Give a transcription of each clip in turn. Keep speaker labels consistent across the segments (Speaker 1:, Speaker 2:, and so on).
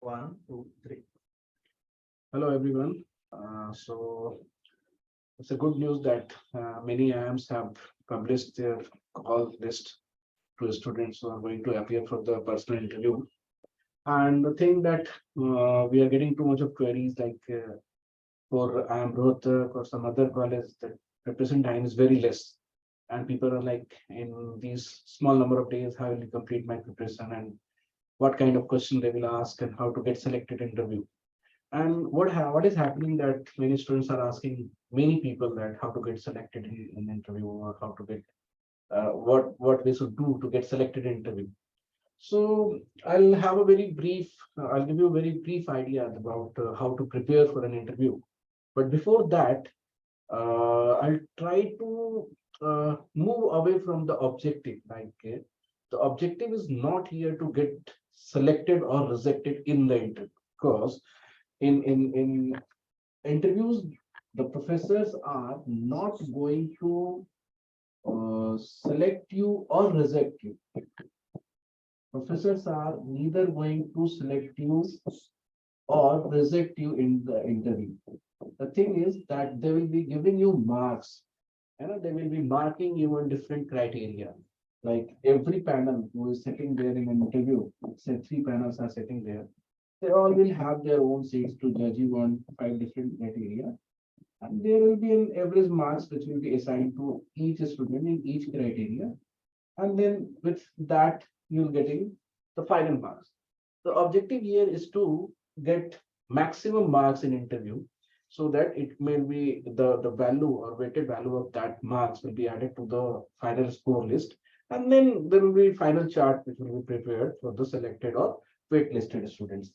Speaker 1: One, two, three.
Speaker 2: Hello everyone. It's a good news that many IIMs have published their call list to students who are going to appear for the personal interview. And the thing that we are getting too much of queries like for IIM Rohtak or some other college, that preparation time is very less. And people are like, in these small number of days, how will you complete my preparation and what kind of question they will ask and how to get selected interview. And what is happening that many students are asking many people that how to get selected in interview or how to get what they should do to get selected in interview. So I'll have a very brief. I'll give you a very brief idea about how to prepare for an interview. But before that, I'll try to move away from the objective. The objective is not here to get selected or rejected in the interview, because in interviews, the professors are not going to select you or reject you. Professors are neither going to select you or reject you in the interview. The thing is that they will be giving you marks. They will be marking you on different criteria. Like every panel who is sitting there in an interview, say three panels are sitting there, they all will have their own seats to judge you on five different criteria. And there will be an average marks which will be assigned to each student in each criteria. And then with that, you'll getting the final marks. The objective here is to get maximum marks in interview so that it may be the value or weighted value of that marks will be added to the final score list. And then there will be final chart which will be prepared for the selected or waitlisted students.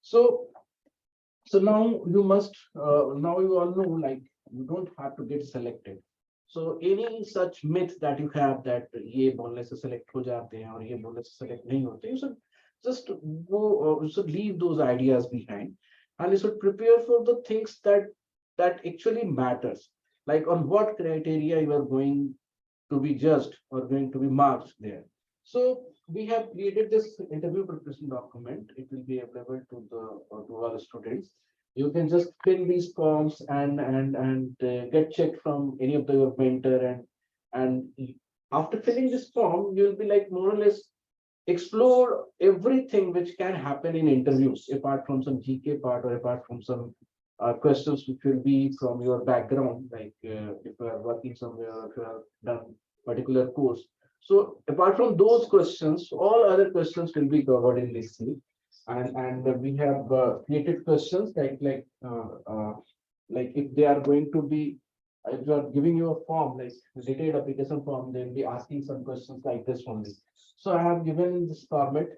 Speaker 2: So so now you must now you all know, like, you don't have to get selected. So any such myth that you have that ये बोलने से select हो जाते हैं और ये बोलने से select नहीं होते, you should just go, you should leave those ideas behind, and you should prepare for the things that actually matters, like on what criteria you are going to be judged or going to be marked there. So we have created this interview preparation document. It will be available to the to all students. You can just fill these forms and get checked from any of the, your mentor, and after filling this form, you'll be like more or less explore everything which can happen in interviews, apart from some GK part or apart from some questions which will be from your background, like if you are working somewhere, if you have done particular course. So apart from those questions, all other questions will be covered in this thing. And we have created questions like if they are going to be, if you are giving you a form like a detailed application form, they'll be asking some questions like this only. So I have given this format.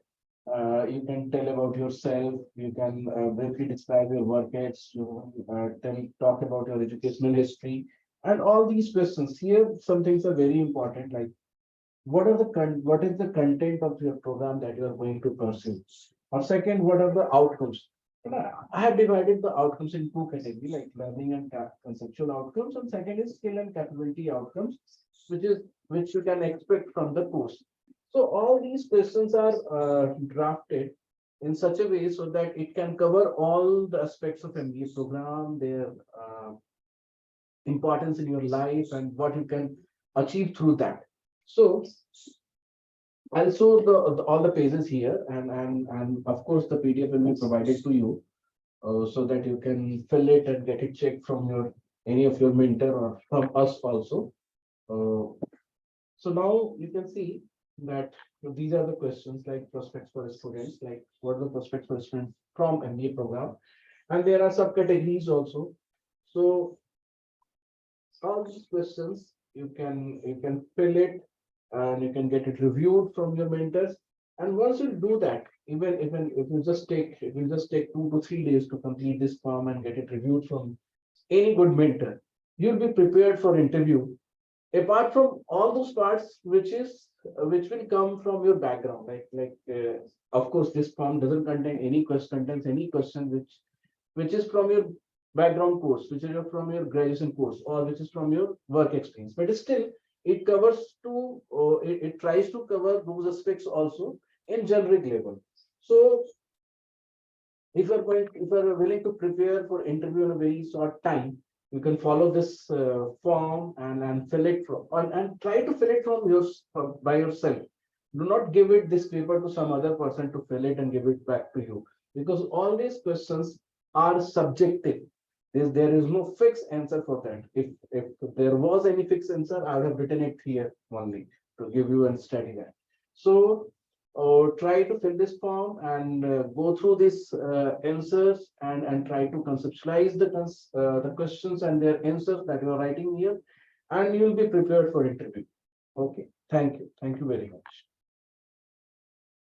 Speaker 2: You can tell about yourself. You can briefly describe your work age. You talk about your educational history, and all these questions. Here, some things are very important. Like, what is the content of your program that you are going to pursue? Or second, what are the outcomes? I have divided the outcomes in two categories, like learning and conceptual outcomes, and second is skill and capability outcomes, which you can expect from the course. So all these questions are drafted in such a way so that it can cover all the aspects of MBA program, their importance in your life, and what you can achieve through that. So I'll show all the pages here, and of course the PDF will be provided to you, so that you can fill it and get it checked from your any of your mentor or from us also. Uh, so now you can see that these are the questions like prospects for students, like what are the prospects for students from MBA program, and there are subcategories also. So all these questions you can fill it and you can get it reviewed from your mentors. And once you do that, even if you just take it will just take 2 to 3 days to complete this form and get it reviewed from any good mentor, you'll be prepared for interview. Apart from all those parts which will come from your background, of course this form doesn't contain any question contains any question which is from your background course, which is from your graduation course, or which is from your work experience. But still, it covers to, it tries to cover those aspects also in generic level. So If you are willing to prepare for interview in a very short time, you can follow this form and fill it from and try to fill it by yourself. Do not give it this paper to some other person to fill it and give it back to you, because all these questions are subjective. There is no fixed answer for that. If there was any fixed answer, I would have written it here only to give you and study that. So try to fill this form and go through these answers and try to conceptualize the questions and their answers that you are writing here, and you will be prepared for interview. Okay, thank you very much.